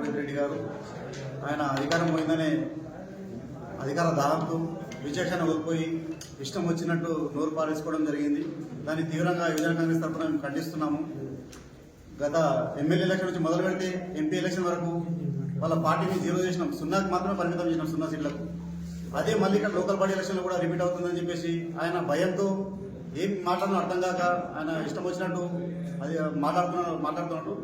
రోహిత్ రెడ్డి గారు ఆయన అధికారం పోయిందనే అధికార దాహంతో విచక్షణ కోల్పోయి ఇష్టం వచ్చినట్టు నోరు పారేసుకోవడం జరిగింది. దాన్ని తీవ్రంగా యువజన కాంగ్రెస్ తరఫున మేము ఖండిస్తున్నాము. గత ఎమ్మెల్యే ఎలక్షన్ నుంచి మొదలు పెడితే ఎంపీ ఎలక్షన్ వరకు వాళ్ళ పార్టీని జీరో చేసినాం, సున్నాకు మాత్రమే పరిమితం చేసినాం, 0 సీట్లకు. అదే మళ్ళీ ఇక్కడ లోకల్ బాడీ ఎలక్షన్లో కూడా రిపీట్ అవుతుందని చెప్పేసి ఆయన భయంతో ఏం మాట్లాడడం అర్థం కాక ఆయన ఇష్టం వచ్చినట్టు అది మాట్లాడుతున్నట్టు.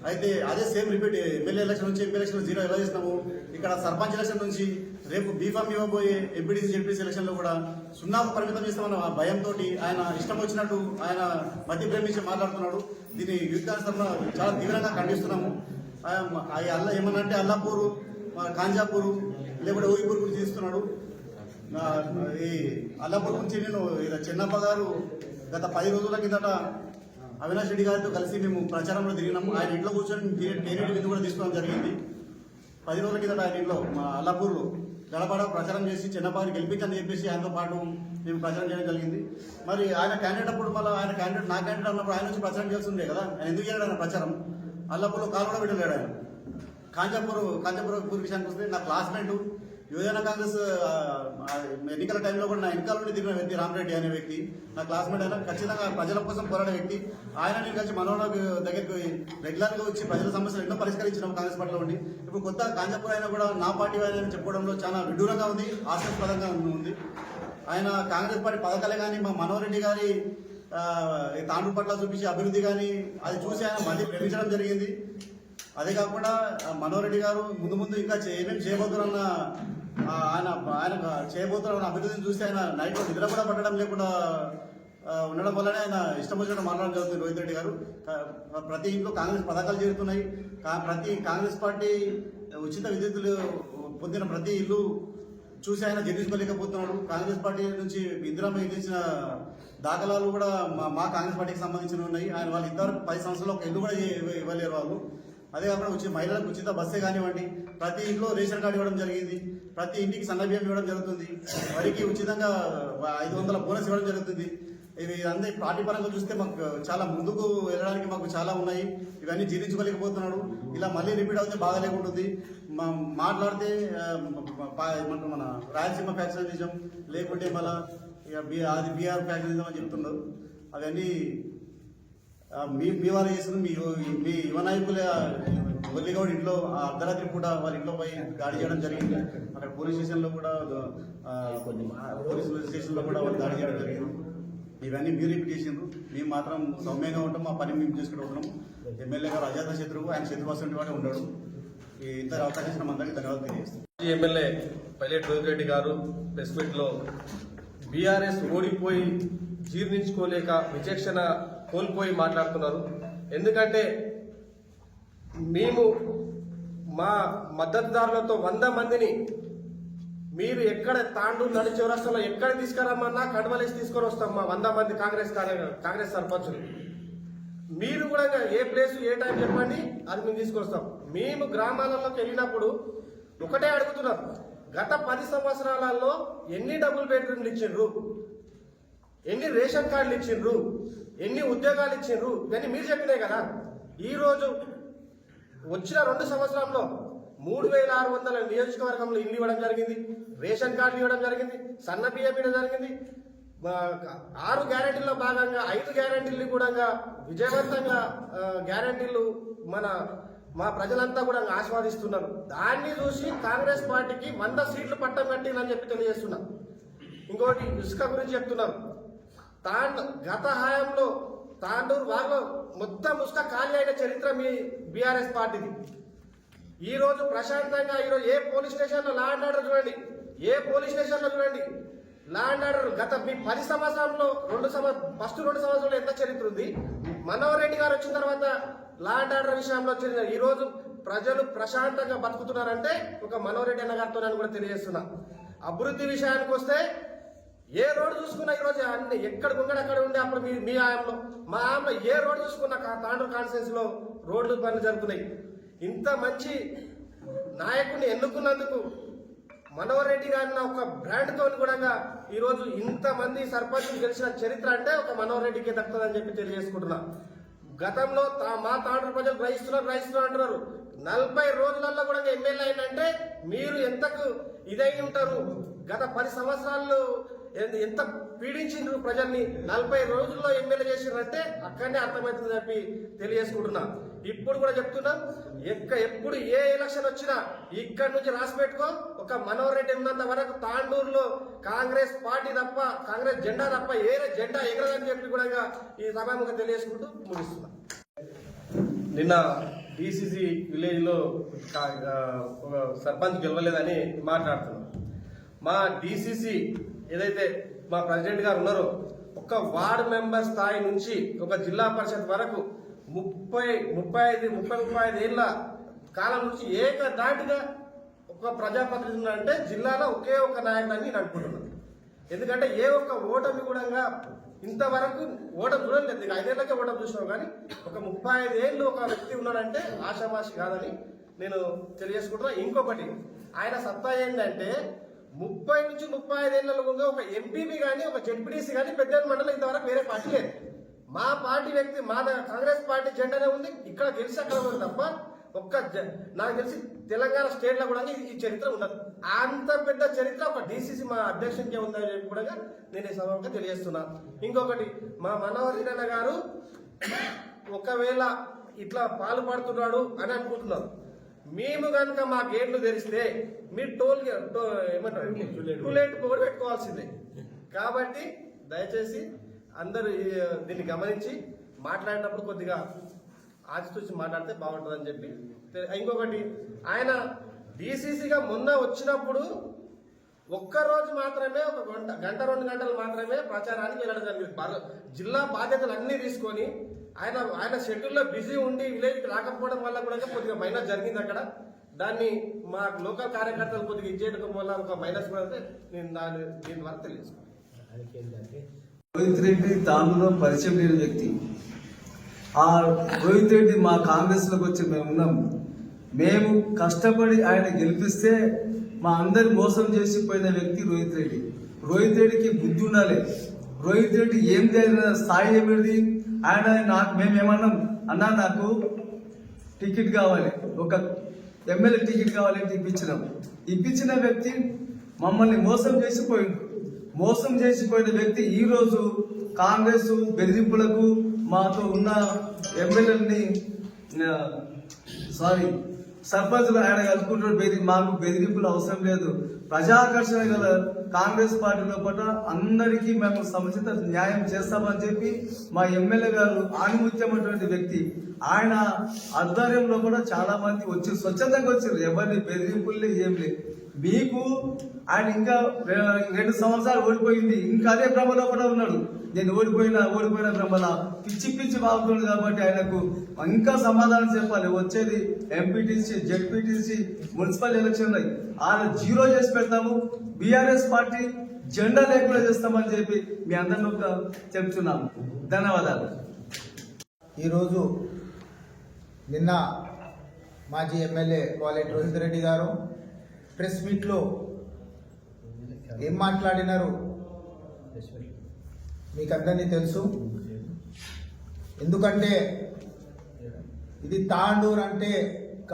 అయితే అదే సేమ్ రిపీట్ ఎమ్మెల్యే ఎలక్షన్ నుంచి ఎంపీ ఎలక్షన్ 0 ఎలా చేసినాము, ఇక్కడ సర్పంచ్ ఎలక్షన్ నుంచి రేపు బీఫామ్ ఇవ్వబోయే ఎంపీడీసీ జెడ్పీసీ ఎలక్షన్ లో కూడా 0కు పరిమితం చేస్తామన్న భయంతో ఆయన ఇష్టం వచ్చినట్టు ఆయన మధ్య ప్రేమించి మాట్లాడుతున్నాడు. దీన్ని యూత్ కాంగ్రెస్ తరఫున చాలా తీవ్రంగా ఖండిస్తున్నాము. ఏమన్నంటే అల్లాపూరు, కాంజాపూరు లేకపోతే ఊయిపూర్ గురించి తీస్తున్నాడు. ఈ అల్లాపూర్ గురించి నేను చిన్నప్ప గారు గత 10 రోజుల కిందట అవినాష్ రెడ్డి గారితో కలిసి మేము ప్రచారంలో తిరిగినాము. ఆయన ఇంట్లో కూర్చొని కేనీటి విందు కూడా తీసుకోవడం జరిగింది. 10 రోజుల కిందట ఆయన ఇంట్లో మా అల్లాపూర్లో గడపడ ప్రచారం చేసి చిన్నపాని గెలిపించని చెప్పేసి ఆయనతో పాటు మేము ప్రచారం చేయడం జరిగింది. మరి ఆయన క్యాండిడేట్ అప్పుడు మళ్ళీ ఆయన క్యాండిడేట్ నా క్యాండిడేట్ అన్నప్పుడు ఆయన నుంచి ప్రచారం చేసి ఉండే కదా, ఆయన ఎందుకు చేయడం ఆయన ప్రచారం? అల్లాపూర్లో కాలు కూడా పెట్టలేడు ఆయన. కాంజాపూర్ విషయానికి వస్తే నా క్లాస్మేట్ యువజన కాంగ్రెస్ ఎన్నికల టైంలో కూడా నా ఎన్నికల నుండి దిగిన వ్యక్తి రామరెడ్డి అనే వ్యక్తి నా క్లాస్మేట్ అయినా ఖచ్చితంగా ప్రజల కోసం పోరాడే వ్యక్తి. ఆయన నేను కలిసి మనోహర్ దగ్గరికి రెగ్యులర్ గా వచ్చి ప్రజల సమస్యలు ఎన్నో పరిష్కరించినాం కాంగ్రెస్ పార్టీలో ఉండి. ఇప్పుడు కొత్త కాంజాపూర్ అయినా కూడా నా పార్టీ అని చెప్పుకోవడంలో చాలా విడ్డూరంగా ఉంది, ఆశాస్పదంగా ఉంది. ఆయన కాంగ్రెస్ పార్టీ పథకాలే కానీ మా మనోహర్ రెడ్డి గారి తాండ్రు పట్ల చూపించే అభివృద్ధి కానీ అది చూసి ఆయన మళ్ళీ ప్రేమించడం జరిగింది. అదే కాకుండా మనోహర్ రెడ్డి గారు ముందు ఇంకా ఏమేమి చేయబోతున్న ఆయన చేయబోతున్న అభివృద్ధిని చూసి ఆయన నైట్ నిద్ర కూడా పట్టడం లేకుండా ఉండడం వల్లనే ఆయన ఇష్టం వచ్చినట్టు మాట్లాడడం జరుగుతుంది. రోహిత్ రెడ్డి గారు ప్రతి ఇంట్లో కాంగ్రెస్ పథకాలు చేరుతున్నాయి. ప్రతి కాంగ్రెస్ పార్టీ ఉచిత విద్యుత్తులు పొందిన ప్రతి ఇల్లు చూసి ఆయన జీర్ణించుకోలేకపోతున్నాడు. కాంగ్రెస్ పార్టీ నుంచి ఇందిరామ్మ ఇచ్చిన దాఖలాలు కూడా మా కాంగ్రెస్ పార్టీకి సంబంధించినవి ఉన్నాయి. ఆయన వాళ్ళు ఇంతవరకు 10 సంవత్సరాలు ఒక ఇల్లు కూడా ఇవ్వలేరు వాళ్ళు. అదే కాకుండా మహిళలకు ఉచిత బస్సే కానివ్వండి, ప్రతి ఇంట్లో రేషన్ కార్డు ఇవ్వడం జరిగింది, ప్రతి ఇంటికి సన్నబియ్యం ఇవ్వడం జరుగుతుంది, వారికి ఉచితంగా 500 బోనస్ ఇవ్వడం జరుగుతుంది. ఇవి అందరి పార్టీ పరంగా చూస్తే మాకు చాలా ముందుకు వెళ్ళడానికి మాకు చాలా ఉన్నాయి. ఇవన్నీ జీర్ణించుకోలేకపోతున్నాడు. ఇలా మళ్ళీ రిపీట్ అవుతే బాగా లేకుంటుంది. మాట్లాడితే మన రాయలసీమ ఫ్యాక్షనిజం లేకుంటే మళ్ళీ అది బీఆర్ ఫ్యాక్షనిజం అని చెప్తున్నారు. అవన్నీ మీ వారు చేసిన మీ యువ నాయకుల ఒల్లిగౌడ్ ఇంట్లో అర్ధరాత్రి పూట వాళ్ళ ఇంట్లో పోయి దాడి చేయడం జరిగింది. అక్కడ పోలీస్ స్టేషన్లో కూడా వాళ్ళు దాడి చేయడం జరిగింది. ఇవన్నీ మీరు రిపీట్ చేసిండ్రు. మేము మాత్రం సౌమ్యంగా ఉంటాం, మా పని మేము చేసుకుంటున్నాం. ఎమ్మెల్యే గారు అజాత శత్రువు, ఆయన శత్రువాసం వాడే ఉన్నాడు. ఇంత అవకాశం ఇచ్చిన అందరికీ ధన్యవాదాలు తెలియజేస్తాం. ఎమ్మెల్యే పైలట్ రోహిత్ రెడ్డి గారు ప్రెస్ మీట్ లో బీఆర్ఎస్ ఓడిపోయి జీర్ణించుకోలేక విచక్షణ కోల్పోయి మాట్లాడుతున్నారు. ఎందుకంటే మేము మా మద్దతుదారులతో 100 మందిని మీరు ఎక్కడ తాండూరు నడి చౌరస్తాలో ఎక్కడ తీసుకురమ్మన్నా కడవలేసి తీసుకొని వస్తాం. మా 100 మంది కాంగ్రెస్ సర్పంచులు. మీరు కూడా ఏ ప్లేస్ ఏ టైం చెప్పండి, అది మేము తీసుకొస్తాం. మేము గ్రామాలలోకి వెళ్ళినప్పుడు ఒకటే అడుగుతున్నాం, గత 10 సంవత్సరాలలో ఎన్ని డబుల్ బెడ్రూమ్లు ఇచ్చిండ్రు, ఎన్ని రేషన్ కార్డులు ఇచ్చిండ్రు, ఎన్ని ఉద్యోగాలు ఇచ్చిండ్రు, ఇవన్నీ మీరు చెప్పినాయి కదా. ఈ రోజు వచ్చిన 2 సంవత్సరాల్లో 3600 నియోజకవర్గంలో ఇల్లు ఇవ్వడం జరిగింది, రేషన్ కార్డులు ఇవ్వడం జరిగింది, సన్న బియ్యం ఇవ్వడం జరిగింది. 6 గ్యారెంటీల్లో భాగంగా 5 గ్యారెంటీలు కూడా విజయవంతంగా గ్యారెంటీలు మా ప్రజలంతా కూడా ఆస్వాదిస్తున్నారు. దాన్ని చూసి కాంగ్రెస్ పార్టీకి 100 సీట్లు పట్టం కట్టిందని చెప్పి తెలియజేస్తున్నాం. ఇంకోటి ఇసుక గురించి చెప్తున్నాం. గత హయాంలో తాండూరు వాగులో మొత్తం ఇసుక ఖాళీ అయిన చరిత్ర మీ బీఆర్ఎస్ పార్టీది. ఈ రోజు ప్రశాంతంగా ఈరోజు ఏ పోలీస్ స్టేషన్లో లా అండ్ ఆర్డర్ చూడండి, ఏ పోలీస్ స్టేషన్లో చూడండి లా అండ్ ఆర్డర్. గత మీ 10 సంవత్సరాల్లో ఫస్ట్ 2 సంవత్సరాలు ఎంత చరిత్ర ఉంది. మనోహర్ రెడ్డి గారు వచ్చిన తర్వాత లా అండ్ ఆర్డర్ విషయంలో వచ్చిన ఈ రోజు ప్రజలు ప్రశాంతంగా బతుకుతున్నారంటే ఒక మనోహర్ రెడ్డి అన్న గారితో కూడా తెలియజేస్తున్నా. అభివృద్ధి విషయానికి వస్తే ఏ రోడ్డు చూసుకున్నా ఈ రోజు అన్ని ఎక్కడ అక్కడ ఉండే అప్పుడు మీ ఆయంలో మా ఆయంలో ఏ రోడ్డు చూసుకున్నా తాండూరు కాన్స్టిట్యూన్సీ లో రోడ్లు పనులు జరుగుతున్నాయి. ఇంత మంచి నాయకుడిని ఎన్నుకున్నందుకు మనోహర్ రెడ్డి గారిని ఒక బ్రాండ్ తో కూడా ఈ రోజు ఇంతమంది సర్పంచులు గెలిచిన చరిత్ర అంటే ఒక మనోహర్ రెడ్డికి దక్కుతుందని చెప్పి తెలియజేసుకుంటున్నా. గతంలో మా తాండూరు ప్రజలు గ్రహిస్తున్నారు అంటున్నారు. 40 రోజులలో కూడా ఎమ్మెల్యే అయినంటే మీరు ఎంతకు ఇదై ఉంటారు. గత 10 సంవత్సరాలు ఎంత పీడించిండ్రు ప్రజల్ని 40 రోజుల్లో ఎమ్మెల్యే చేసిరంటే అక్కడనే అర్థమవుతుంది చెప్పి తెలియజేసుకుంటున్నా. ఇప్పుడు కూడా చెప్తున్నా, ఎప్పుడు ఏ ఎలక్షన్ వచ్చినా ఇక్కడ నుంచి రాసి పెట్టుకో, ఒక మనోహర్ రెడ్డి ఉన్నంత వరకు తాండూరులో కాంగ్రెస్ పార్టీ తప్ప, కాంగ్రెస్ జెండా తప్ప ఏ జెండా ఎగరదని చెప్పి కూడా ఈ సభాముఖంగా తెలియజేసుకుంటూ ముగిస్తున్నా. నిన్న డిసిసి విలేజ్ లో ఒక సర్పంచ్ గెలవలేదని మాట్లాడుతున్నాం. మా డిసిసి ఏదైతే మా ప్రెసిడెంట్ గారు ఉన్నారో, ఒక వార్డు మెంబర్ స్థాయి నుంచి ఒక జిల్లా పరిషత్ వరకు 35 ఏళ్ల కాలం నుంచి ఏకదాటిగా ఒక ప్రజాప్రతినిధి ఉన్నారంటే జిల్లాలో ఒకే ఒక నాయకుడని నేను అనుకుంటున్నాను. ఎందుకంటే ఏ ఒక్క ఓటమి కూడా ఇంతవరకు ఓటమి చూడలేదు. 5 ఏళ్ళకే ఓటమి చూసినాం, కానీ ఒక 35 ఏళ్ళు ఒక వ్యక్తి ఉన్నాడంటే ఆషామాషి కాదని నేను తెలియజేసుకుంటున్నా. ఇంకొకటి, ఆయన సత్తా ఏంటంటే 30 నుంచి 35 ఏళ్ళ ముందు ఒక ఎంపీపీ కానీ ఒక జెడ్పీటీసీ కానీ పెద్ద మండలం ఇంతవరకు వేరే పార్టీ లేదు. మా పార్టీ వ్యక్తి మా కాంగ్రెస్ పార్టీ జెండానే ఉంది. ఇక్కడ గెలిచి అక్కడ ఉంది తప్ప నాకు తెలిసి తెలంగాణ స్టేట్ లో కూడా ఈ చరిత్ర ఉండదు. అంత పెద్ద చరిత్ర ఒక డిసిసి మా అధ్యక్షునికే ఉందని చెప్పి కూడా నేను ఈ సభగా తెలియజేస్తున్నా. ఇంకొకటి, మా మనోహర్ రెడ్డి గారు ఒకవేళ ఇట్లా పాల్పడుతున్నాడు అని అనుకుంటున్నారు. మేము కనుక మా గేట్లు తెరిస్తే మీరు టూలెట్ పొగరు పెట్టుకోవాల్సిందే. కాబట్టి దయచేసి అందరూ దీన్ని గమనించి మాట్లాడినప్పుడు కొద్దిగా ఆచితూచి మాట్లాడితే బాగుంటుందని చెప్పి. ఇంకొకటి, ఆయన డిసిసిగా మొన్న వచ్చినప్పుడు ఒక్కరోజు మాత్రమే, ఒక గంట 2 గంటలు మాత్రమే ప్రచారానికి వెళ్ళడం జరిగింది. జిల్లా బాధ్యతలు అన్ని తీసుకొని ఆయన షెడ్యూల్లో బిజీ ఉండి విలేజ్కి రాకపోవడం వల్ల కూడా కొద్దిగా మైనస్ జరిగింది అక్కడ. దాన్ని మా లోకల్ కార్యకర్తలు కొద్దిగా ఇచ్చేయడం వల్ల ఒక మైనస్ కూడా నేను దీని వరకు తెలియజేసుకున్నాను. రోహిత్ రెడ్డి తానులో పరిచయం లేని వ్యక్తి. ఆ రోహిత్ రెడ్డి మా కాంగ్రెస్ లోకి వచ్చి మేము కష్టపడి ఆయన గెలిపిస్తే మా అందరి మోసం చేసిపోయిన వ్యక్తి రోహిత్ రెడ్డి. రోహిత్ రెడ్డికి బుద్ధి ఉండాలి. రోహిత్ రెడ్డి ఏం జరిగిన స్థాయి ఏమిటి? మేమేమన్నాం, అన్నా నాకు టికెట్ కావాలి, ఒక ఎమ్మెల్యే టికెట్ కావాలి అంటే ఇప్పించిన వ్యక్తి మమ్మల్ని మోసం చేసిపోయిన వ్యక్తి ఈ రోజు కాంగ్రెస్ బెదిరింపులకు మాతో ఉన్న ఎమ్మెల్యేలని సర్పంచ్లు ఆయన కలుపుకుంటాడు. మాకు బెదిరింపులు అవసరం లేదు. ప్రజాకర్షణ గల కాంగ్రెస్ పార్టీ లోపల అందరికీ మేము సముచిత న్యాయం చేస్తామని చెప్పి మా ఎమ్మెల్యే గారు ఆణిముత్యమైనటువంటి వ్యక్తి. ఆయన ఆధ్వర్యంలో కూడా చాలా మంది వచ్చి స్వచ్ఛందంగా వచ్చారు. ఎవరిని బెదిరింపులు ఏం లేదు. మీకు ఆయన ఇంకా 2 సంవత్సరాలు ఓడిపోయింది, ఇంకా అదే భ్రమలో కూడా ఉన్నాడు. నేను ఓడిపోయిన భ్రమల పిచ్చి బాగుతుంది. కాబట్టి ఆయనకు ఇంకా సమాధానం చెప్పాలి. వచ్చేది ఎంపీటీసీ, జెడ్పీటీసీ, మున్సిపల్ ఎలక్షన్ ఉన్నాయి. ఆయన 0 చేసి పెడతాము. బీఆర్ఎస్ పార్టీ జెండా లేకుండా చేస్తామని చెప్పి మీ అందరినీ చెప్తున్నాము. ధన్యవాదాలు. ఈరోజు నిన్న మాజీ ఎమ్మెల్యే కోలేటి రోహిత్ రెడ్డి గారు ప్రెస్ మీట్లో ఏం మాట్లాడినారు మీకు అందరినీ తెలుసు. ఎందుకంటే ఇది తాండూరు అంటే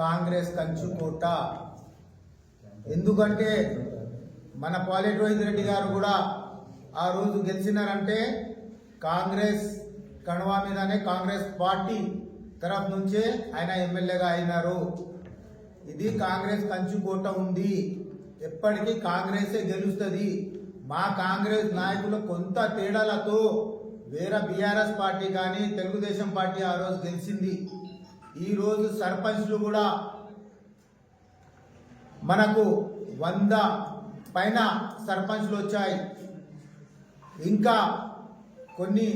కాంగ్రెస్ కంచుకోట. ఎందుకంటే మన కోలేటి రోహిత్ రెడ్డి గారు కూడా ఆ రోజు గెలిచినారంటే కాంగ్రెస్ కణవా మీదనే, కాంగ్రెస్ పార్టీ తరఫు నుంచే ఆయన ఎమ్మెల్యేగా అయినారు. ఇది కాంగ్రెస్ కంచుకోట ఉంది. ఎప్పటికీ కాంగ్రెసే గెలుస్తుంది. మా కాంగ్రెస్ నాయకులు కొంత తేడాలతో వేరే బీఆర్ఎస్ పార్టీ కానీ తెలుగుదేశం పార్టీ ఆ రోజు గెలిచింది. ఈరోజు సర్పంచ్లు కూడా మనకు 100 పైన సర్పంచ్లు వచ్చాయి. ఇంకా కొన్ని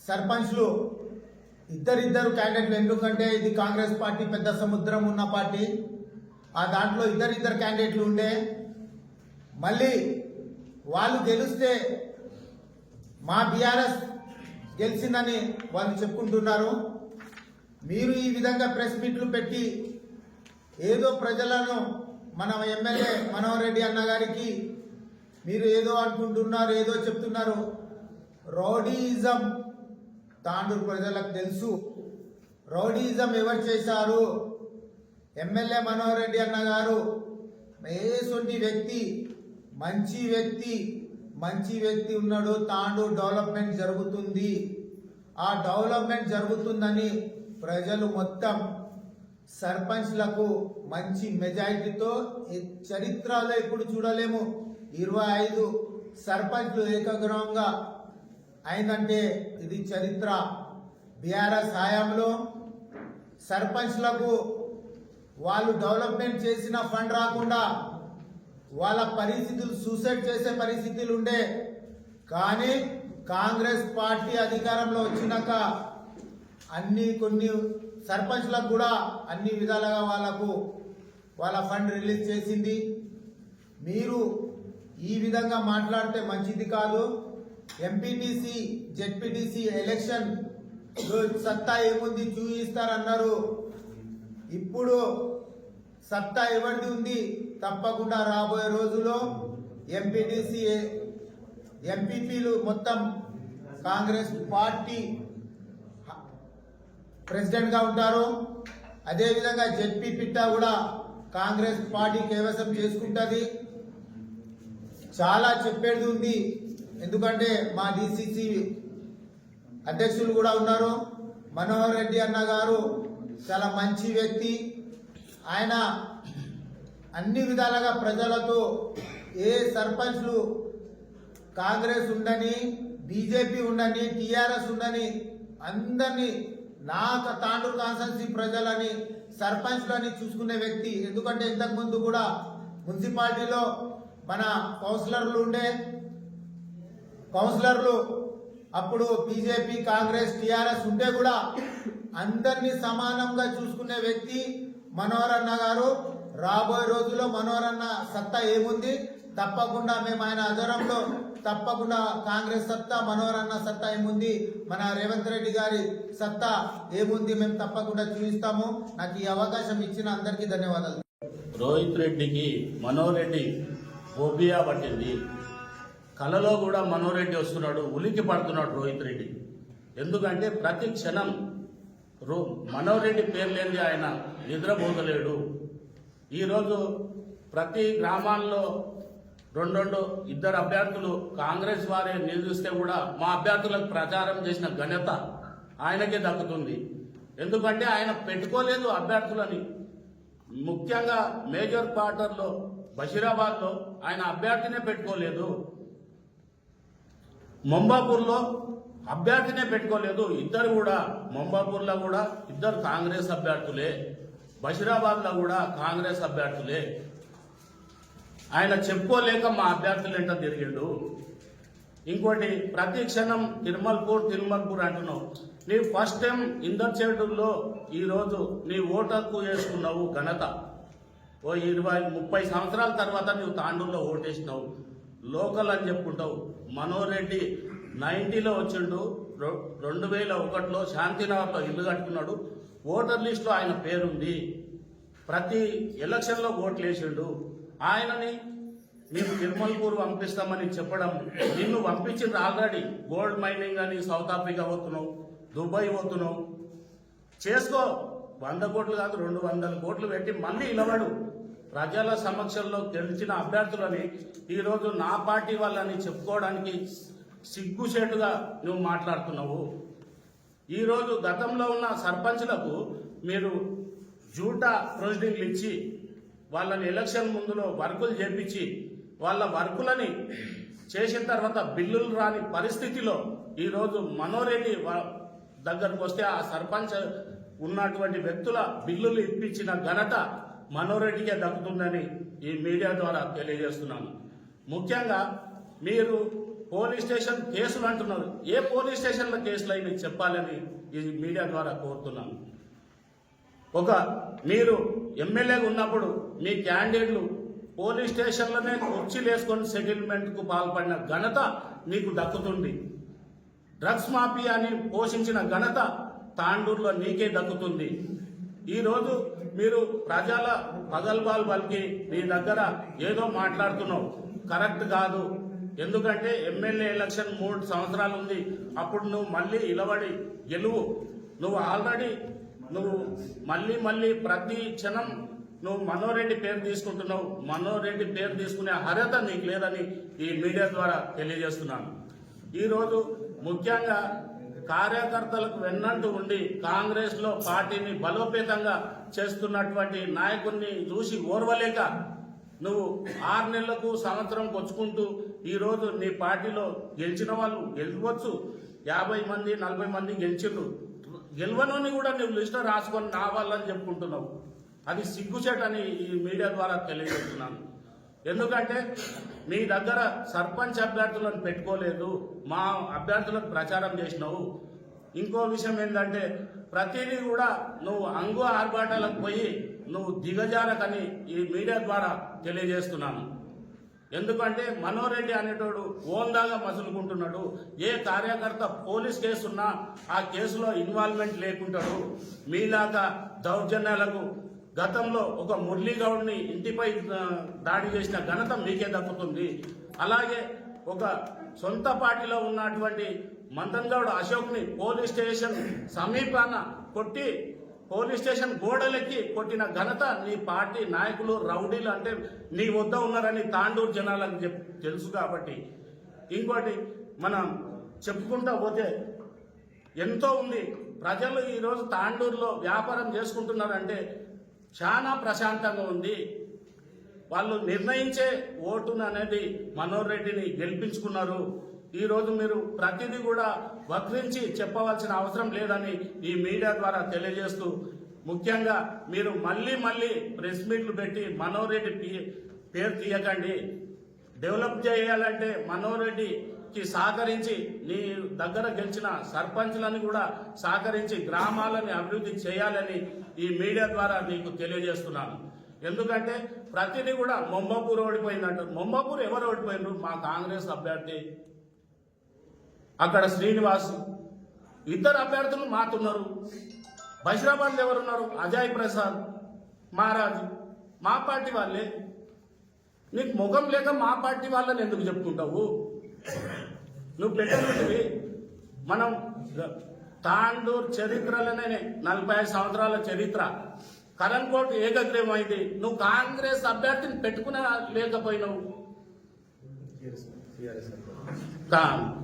సర్పంచ్లు ఇద్దరు క్యాండిడేట్లు. ఎందుకంటే ఇది కాంగ్రెస్ పార్టీ పెద్ద సముద్రం ఉన్న పార్టీ. ఆ దాంట్లో ఇద్దరు క్యాండిడేట్లు ఉండే. మళ్ళీ వాళ్ళు గెలిస్తే మా బీఆర్ఎస్ గెలిచిందని వాళ్ళు చెప్పుకుంటున్నారు. మీరు ఈ విధంగా ప్రెస్ మీట్లు పెట్టి ఏదో ప్రజలను, మన ఎమ్మెల్యే మనోహర్ రెడ్డి అన్న గారికి మీరు ఏదో అనుకుంటున్నారు, ఏదో చెప్తున్నారు. రౌడీయిజం తాండూరు ప్రజలకు తెలుసు. రౌడీయిజం ఎవరు చేశారు? ఎమ్మెల్యే మనోహర్ రెడ్డి అన్న గారు ఏసొంటి వ్యక్తి, మంచి వ్యక్తి ఉన్నాడు. తాండూ డెవలప్మెంట్ జరుగుతుంది, ఆ డెవలప్మెంట్ జరుగుతుందని ప్రజలు మొత్తం సర్పంచ్లకు మంచి మెజారిటీతో చరిత్రలో ఇప్పుడు చూడలేము 25 సర్పంచ్లు ఏకగ్రహంగా అయిందంటే ఇది చరిత్ర. బీఆర్ఎస్ హయాంలో సర్పంచ్లకు వాళ్ళు డెవలప్మెంట్ చేసిన ఫండ్ రాకుండా వాళ్ళ పరిస్థితులు సూసైడ్ చేసే పరిస్థితులు ఉండే. కానీ కాంగ్రెస్ పార్టీ అధికారంలో వచ్చినాక కొన్ని సర్పంచ్లకు కూడా అన్ని విధాలుగా వాళ్ళ ఫండ్ రిలీజ్ చేసింది. మీరు ఈ విధంగా మాట్లాడితే మంచిది కాదు. ఎంపీటీసీ జెడ్పీటీసీ ఎలక్షన్ సత్తా ఏముంది చూయిస్తారన్నారు. ఇప్పుడు సత్తా ఎవరిది ఉంది? తప్పకుండా రాబోయే రోజుల్లో ఎంపీటీసీ ఎంపీపీలు మొత్తం కాంగ్రెస్ పార్టీ ప్రెసిడెంట్ గా ఉంటారు. అదేవిధంగా జెడ్పీ పిట్టా కూడా కాంగ్రెస్ పార్టీ కైవసం చేసుకుంటుంది. చాలా చెప్పేది ఉంది, ఎందుకంటే మా డిసిసి అధ్యక్షులు కూడా ఉన్నారు. మనోహర్ రెడ్డి అన్న గారు చాలా మంచి వ్యక్తి. ఆయన అన్ని విధాలుగా ప్రజలతో ఏ సర్పంచ్లు కాంగ్రెస్ ఉండని, బీజేపీ ఉండని, టీఆర్ఎస్ ఉండని అందరినీ తాండూరు కాన్స్టిట్యున్సీ ప్రజలని సర్పంచ్లని చూసుకునే వ్యక్తి. ఎందుకంటే ఇంతకు ముందు కూడా మున్సిపాలిటీలో మన కౌన్సిలర్లు అప్పుడు బీజేపీ, కాంగ్రెస్, టీఆర్ఎస్ ఉంటే కూడా అందరినీ సమానంగా చూసుకునే వ్యక్తి మనోహర్ అన్న గారు. రాబోయే రోజుల్లో మనోహర్ అన్న సత్తా ఏముంది తప్పకుండా మేము ఆయన ఆధ్వర్యంలో తప్పకుండా కాంగ్రెస్ సత్తా, మనోహర్ అన్న సత్తా ఏముంది, మన రేవంత్ రెడ్డి గారి సత్తా ఏముంది మేము తప్పకుండా చూపిస్తాము. నాకు ఈ అవకాశం ఇచ్చిన అందరికీ ధన్యవాదాలు. రోహిత్ రెడ్డికి మనోహర్ రెడ్డి ఫోబియా పట్టింది. కలలో కూడా మనోహర్ రెడ్డి వస్తున్నాడు, ఉలికి పడుతున్నాడు రోహిత్ రెడ్డి. ఎందుకంటే ప్రతి క్షణం మనోహర్ రెడ్డి పేరు లేని ఆయన నిద్రపోతలేడు. ఈరోజు ప్రతి గ్రామాల్లో ఇద్దరు అభ్యర్థులు కాంగ్రెస్ వారే నిలుస్తే కూడా మా అభ్యర్థులకు ప్రచారం చేసిన ఘనత ఆయనకే దక్కుతుంది. ఎందుకంటే ఆయన పెట్టుకోలేదు అభ్యర్థులని. ముఖ్యంగా మేజర్ క్వార్టర్లో బషీరాబాద్లో ఆయన అభ్యర్థినే పెట్టుకోలేదు. మొంబాపూర్లో అభ్యర్థినే పెట్టుకోలేదు. మొంబాపూర్లో కూడా ఇద్దరు కాంగ్రెస్ అభ్యర్థులే, బషీరాబాద్లో కూడా కాంగ్రెస్ అభ్యర్థులే. ఆయన చెప్పుకోలేక మా అభ్యర్థులు ఎంట తిరిగిండు. ఇంకోటి ప్రతి క్షణం తిరుమల్పూర్ అంటున్నావు. నీ ఫస్ట్ టైం ఇందర్చేడులో ఈరోజు నీ ఓటు హక్కు వేసుకున్నావు ఘనత. ఓ 20-30 సంవత్సరాల తర్వాత నువ్వు తాండూరులో ఓటేసినావు. లోకల్ అని చెప్పుకుంటావు. మనోహర్ రెడ్డి 90లో వచ్చిండు, 2001లో శాంతినగర్లో ఇల్లు కట్టుకున్నాడు. ఓటర్ లిస్టులో ఆయన పేరుంది. ప్రతి ఎలక్షన్లో ఓట్లు వేసిండు. ఆయనని మేము తిరుమల్పూర్ పంపిస్తామని చెప్పడం, నిన్ను పంపించిండ్రు ఆల్రెడీ. గోల్డ్ మైనింగ్ అని సౌత్ ఆఫ్రికా పోతున్నావు, దుబాయ్ పోతున్నావు. చేసుకో, 100 కోట్లు కాదు 200 కోట్లు పెట్టి మళ్ళీ నిలబడు. ప్రజల సమక్షంలో గెలిచిన అభ్యర్థులని ఈరోజు నా పార్టీ వాళ్ళని చెప్పుకోవడానికి సిగ్గుచేటుగా నువ్వు మాట్లాడుతున్నావు. ఈరోజు గతంలో ఉన్న సర్పంచ్లకు మీరు జూటా ప్రొసీడింగ్లు ఇచ్చి వాళ్ళని ఎలక్షన్ ముందులో వర్కులు చేపించి వాళ్ళ వర్కులని చేసిన తర్వాత బిల్లులు రాని పరిస్థితిలో ఈరోజు మనోహర్ రెడ్డి దగ్గరకు వస్తే ఆ సర్పంచ్ ఉన్నటువంటి వ్యక్తుల బిల్లులు ఇప్పించిన ఘనత మనోహర్ రెడ్డికే దక్కుతుందని ఈ మీడియా ద్వారా తెలియజేస్తున్నాను. ముఖ్యంగా మీరు పోలీస్ స్టేషన్ కేసులు అంటున్నారు. ఏ పోలీస్ స్టేషన్ల కేసులు అయినా చెప్పాలని ఈ మీడియా ద్వారా కోరుతున్నాను. మీరు ఎమ్మెల్యేగా ఉన్నప్పుడు మీ క్యాండిడేట్లు పోలీస్ స్టేషన్లోనే కుర్చీలు వేసుకొని సెటిల్మెంట్కు పాల్పడిన ఘనత మీకు దక్కుతుంది. డ్రగ్స్ మాఫియాని పోషించిన ఘనత తాండూరులో నీకే దక్కుతుంది. ఈరోజు మీరు ప్రజల పగల్బాల్ పలికి నీ దగ్గర ఏదో మాట్లాడుతున్నావు, కరెక్ట్ కాదు. ఎందుకంటే ఎమ్మెల్యే ఎలక్షన్ 3 సంవత్సరాలు ఉంది. అప్పుడు నువ్వు మళ్ళీ నిలబడి గెలువు. నువ్వు ఆల్రెడీ నువ్వు మళ్ళీ మళ్ళీ ప్రతి క్షణం నువ్వు మనోరెడ్డి పేరు తీసుకుంటున్నావు. మనోరెడ్డి పేరు తీసుకునే అర్హత నీకు లేదని ఈ మీడియా ద్వారా తెలియజేస్తున్నాను. ఈరోజు ముఖ్యంగా కార్యకర్తలకు వెన్నంటూ ఉండి కాంగ్రెస్ లో పార్టీని బలోపేతంగా చేస్తున్నటువంటి నాయకుడిని చూసి ఓర్వలేక నువ్వు 6 నెలలకు సంవత్సరం వచ్చుకుంటూ ఈరోజు నీ పార్టీలో గెలిచిన వాళ్ళు గెలవచ్చు, 50 మంది 40 మంది గెలిచిండ్రు, గెలవనని కూడా నువ్వు లిస్ట్ రాసుకొని నా వాళ్ళని చెప్పుకుంటున్నావు. అది సిగ్గుచేటని ఈ మీడియా ద్వారా తెలియజేస్తున్నాను. ఎందుకంటే మీ దగ్గర సర్పంచ్ అభ్యర్థులను పెట్టుకోలేదు, మా అభ్యర్థులకు ప్రచారం చేసినావు. ఇంకో విషయం ఏంటంటే ప్రతిదీ కూడా నువ్వు అంగు ఆర్భాటాలకు పోయి నువ్వు దిగజారకని ఈ మీడియా ద్వారా తెలియజేస్తున్నాను. ఎందుకంటే మనోరెడ్డి అనేటోడు ఓందాగా మసులుకుంటున్నాడు. ఏ కార్యకర్త పోలీస్ కేసున్నా ఆ కేసులో ఇన్వాల్వ్మెంట్ లేకుంటాడు. మీలాగా దౌర్జన్యాలకు గతంలో ఒక మురళీగౌడ్ని ఇంటిపై దాడి చేసిన ఘనత మీకే దక్కుతుంది. అలాగే ఒక సొంత పార్టీలో ఉన్నటువంటి మందన్ గౌడ్ అశోక్ని పోలీస్ స్టేషన్ సమీపాన కొట్టి పోలీస్ స్టేషన్ గోడలెక్కి కొట్టిన ఘనత నీ పార్టీ నాయకులు రౌడీలు అంటే నీ వద్ద ఉన్నారని తాండూరు జనాలకు తెలుసు. కాబట్టి ఇంకోటి మనం చెప్పుకుంటా పోతే ఎంతో ఉంది. ప్రజలు ఈరోజు తాండూరులో వ్యాపారం చేసుకుంటున్నారంటే చాలా ప్రశాంతంగా ఉంది. వాళ్ళు నిర్ణయించే ఓటును అనేది మనోహర్ రెడ్డిని గెలిపించుకున్నారు. ఈరోజు మీరు ప్రతిదీ కూడా వక్రించి చెప్పవలసిన అవసరం లేదని ఈ మీడియా ద్వారా తెలియజేస్తూ, ముఖ్యంగా మీరు మళ్ళీ మళ్ళీ ప్రెస్ మీట్లు పెట్టి మనోహర్ రెడ్డి పేరు తీయకండి. డెవలప్ చేయాలంటే మనోహర్ రెడ్డికి సహకరించి నీ దగ్గర గెలిచిన సర్పంచ్లను కూడా సహకరించి గ్రామాలని అభివృద్ధి చేయాలని ఈ మీడియా ద్వారా నీకు తెలియజేస్తున్నాను. ఎందుకంటే ప్రతిదీ కూడా మొంబాపూర్ ఓడిపోయిందంటారు. మొంబాపూర్ ఎవరు ఓడిపోయినారు? మా కాంగ్రెస్ అభ్యర్థి అక్కడ శ్రీనివాస్, 2 అభ్యర్థులు మాతున్నారు. బషీరాబాద్ ఎవరున్నారు? అజయ్ ప్రసాద్, మహారాజ్, మా పార్టీ వాళ్ళే. నీకు ముఖం లేక మా పార్టీ వాళ్ళని ఎందుకు చెప్పుకుంటావు? నువ్వు పెట్టినవి మనం తాండూరు చరిత్రలోనే 45 సంవత్సరాల చరిత్ర. కరణ్కోట్ ఏకగ్రీవమైంది. నువ్వు కాంగ్రెస్ అభ్యర్థిని పెట్టుకున్నా లేకపోయినావు,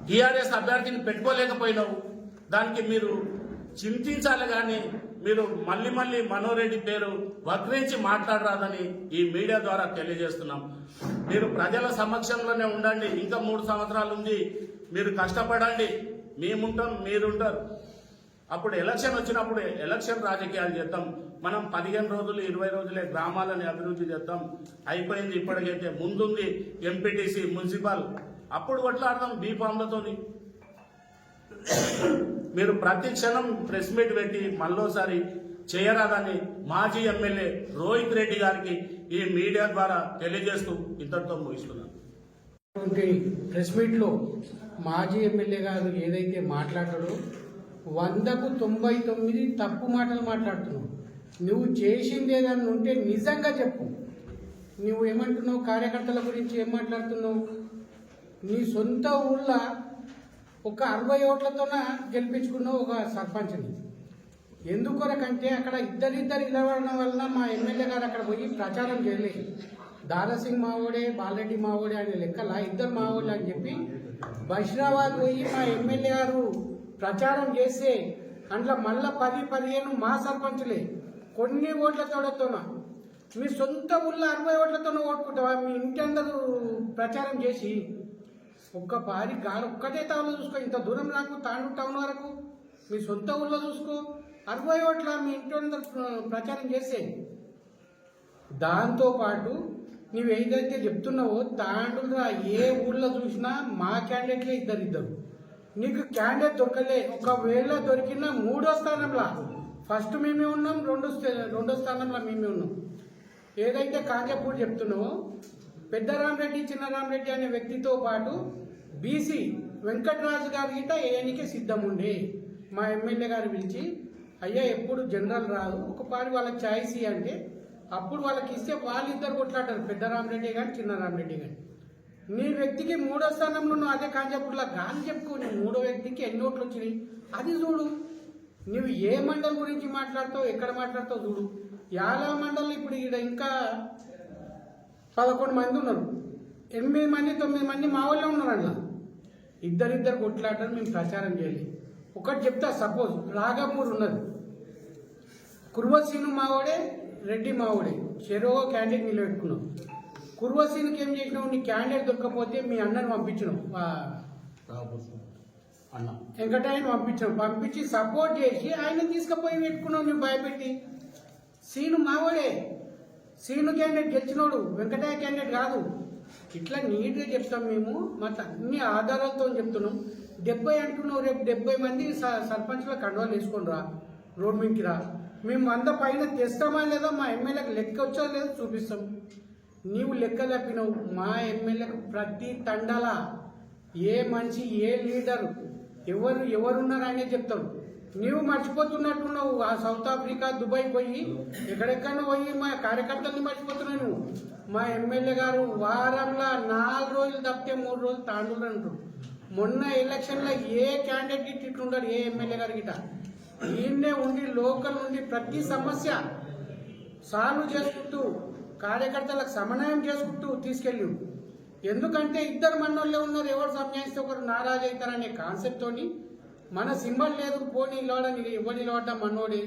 టీఆర్ఎస్ అభ్యర్థిని పెట్టుకోలేకపోయినావు. దానికి మీరు చింతించాలి కానీ మీరు మళ్ళీ మళ్ళీ మనోహర్ రెడ్డి పేరు వక్రించి మాట్లాడరాదని ఈ మీడియా ద్వారా తెలియజేస్తున్నాం. మీరు ప్రజల సమక్షంలోనే ఉండండి. ఇంకా 3 సంవత్సరాలు ఉంది. మీరు కష్టపడండి. మేముంటాం, మీరుంటారు. అప్పుడు ఎలక్షన్ వచ్చినప్పుడు ఎలక్షన్ రాజకీయాలు చేద్దాం. మనం 15 రోజులు 20 రోజులే గ్రామాలని అభివృద్ధి చేద్దాం. అయిపోయింది. ఇప్పటికైతే ముందుంది ఎంపీటీసీ, మున్సిపల్. అప్పుడు కొట్లాడదాం బీఫామ్లతోని. మీరు ప్రతి క్షణం ప్రెస్ మీట్ పెట్టి మళ్ళోసారి చేయరాదని మాజీ ఎమ్మెల్యే రోహిత్ రెడ్డి గారికి ఈ మీడియా ద్వారా తెలియజేస్తూ ఇంతటితో ముగిస్తున్నాను. ప్రెస్ మీట్లో మాజీ ఎమ్మెల్యే గారు ఏదైతే మాట్లాడాడో 100కు 99 తప్పు మాటలు మాట్లాడుతున్నావు. నువ్వు చేసింది ఏదన్నా ఉంటే నిజంగా చెప్పు. నువ్వు ఏమంటున్నావు? కార్యకర్తల గురించి ఏం మాట్లాడుతున్నావు? నీ సొంత ఊళ్ళో ఒక 60 ఓట్లతోన గెలిపించుకున్నావు ఒక సర్పంచ్ని. ఎందుకొరకంటే అక్కడ ఇద్దరిద్దరు నిలబడడం వలన మా ఎమ్మెల్యే గారు అక్కడ పోయి ప్రచారం చేయలేదు. దారాసింగ్ మావోడే, బాలరెడ్డి మావోడే అనే లెక్కల 2 మావోడే అని చెప్పి బషీరాబాద్ పోయి మా ఎమ్మెల్యే గారు ప్రచారం చేస్తే అందులో మళ్ళా 10-15 మా సర్పంచులే కొన్ని ఓట్లతోడతోన. మీ సొంత ఊళ్ళో 60 ఓట్లతోనే ఓటుకుంటావా? మీ ఇంటి అందరూ ప్రచారం చేసి ఒక్క పారి గాలి ఒక్కటే టౌన్లో చూసుకో. ఇంత దూరం నాకు తాండూరు టౌన్ వరకు మీ సొంత ఊళ్ళో చూసుకో. 60 ఓట్ల మీ ఇంటి అందరూ ప్రచారం చేసే. దాంతోపాటు నువ్వు ఏదైతే చెప్తున్నావో తాండూరులో ఏ ఊళ్ళో చూసినా మా క్యాండిడేట్లే ఇద్దరు. నీకు క్యాండిడేట్ దొరకలే. ఒకవేళ దొరికిన 3వ స్థానంలో ఫస్ట్ మేమే ఉన్నాం, రెండో స్థానంలో మేమే ఉన్నాం. ఏదైతే కాంజపూర్ చెప్తున్నావో పెద్దరామరెడ్డి, చిన్నరామరెడ్డి అనే వ్యక్తితో పాటు బీసీ వెంకటరాజు గారి గిట్ట ఏనికి సిద్ధం ఉండే. మా ఎమ్మెల్యే గారు పిలిచి, అయ్యా ఎప్పుడు జనరల్ రాదు, ఒకసారి వాళ్ళకి ఛాయిస్ అంటే అప్పుడు వాళ్ళకి ఇస్తే వాళ్ళిద్దరు కొట్లాడారు, పెద్దరామరెడ్డి కానీ చిన్నరామరెడ్డి కానీ. నీ వ్యక్తికి 3వ స్థానంలో నువ్వు అదే కాంజపూర్లో గాని చెప్పుకో. నీ 3వ వ్యక్తికి ఎన్ని ఓట్లు వచ్చినాయి అది చూడు. నువ్వు ఏ మండలం గురించి మాట్లాడతావు, ఎక్కడ మాట్లాడతావు చూడు. యాదవ మండలం ఇప్పుడు ఈడ ఇంకా 11 మంది ఉన్నారు, 8 మంది 9 మంది మా వాళ్ళే ఉన్నారు. అట్లా ఇద్దరిద్దరు కొట్లాడని మేము ప్రచారం చేయాలి. ఒకటి చెప్తా, సపోజ్ రాగమూరు ఉన్నది, కుర్వసీను మావాడే, రెడ్డి మావాడే, చెరువు క్యాండిడేట్ నిలబెట్టుకున్నావు. కుర్వసీనుకి ఏం చేసినావు, నీ క్యాండిడేట్ దొరకకపోతే మీ అన్నని పంపించినావు, అన్న వెంకటయ్యని పంపించావు. పంపించి సపోర్ట్ చేసి ఆయన తీసుకుపోయి పెట్టుకున్నావు నువ్వు భయపెట్టి. సీను మావాడే, సీను క్యాండిడేట్ గెలిచినోడు, వెంకటయ్య క్యాండిడేట్ కాదు. ఇట్లా నీట్గా చెప్తాం మేము, మాకు అన్ని ఆధారాలతో చెప్తున్నాం. 70 అంటున్నావు, రేపు 70 మంది సర్పంచ్ల కండువాలు వేసుకొని రా, రోడ్ మీదకి రా. మేము 100 పైన తెస్తామా లేదా, మా ఎమ్మెల్యేకి లెక్క వచ్చా లేదో చూపిస్తాం. నీవు లెక్క తప్పినావు. మా ఎమ్మెల్యేకు ప్రతి తండాల ఏ మనిషి, ఏ లీడరు, ఎవరున్నారు అనే చెప్తావు. నీవు మర్చిపోతున్నట్టున్నావు. ఆ సౌత్ ఆఫ్రికా, దుబాయ్ పోయి ఎక్కడెక్కడ పోయి మా కార్యకర్తల్ని మర్చిపోతున్నావు నువ్వు. మా ఎమ్మెల్యే గారు వారంలో 4 రోజులు తప్పితే 3 రోజులు తాండూలు అంటారు. మొన్న ఎలక్షన్లో ఏ క్యాండిడేట్ గిట్ ఇట్లుంటారు, ఏ ఎమ్మెల్యే గారు గిట ఈయన్నే ఉండి లోకల్ నుండి ప్రతి సమస్య సాల్వ్ చేసుకుంటూ కార్యకర్తలకు సమన్వయం చేసుకుంటూ తీసుకెళ్ళి. ఎందుకంటే ఇద్దరు మనోళ్ళే ఉన్నారు, ఎవరు సంజాయిస్తే ఒకరు నారాజు అవుతారనే కాన్సెప్ట్ తోని మన సింబల్ లేదు, పోనీ నిలవడం, ఎవరు నిలవడం మనోడే,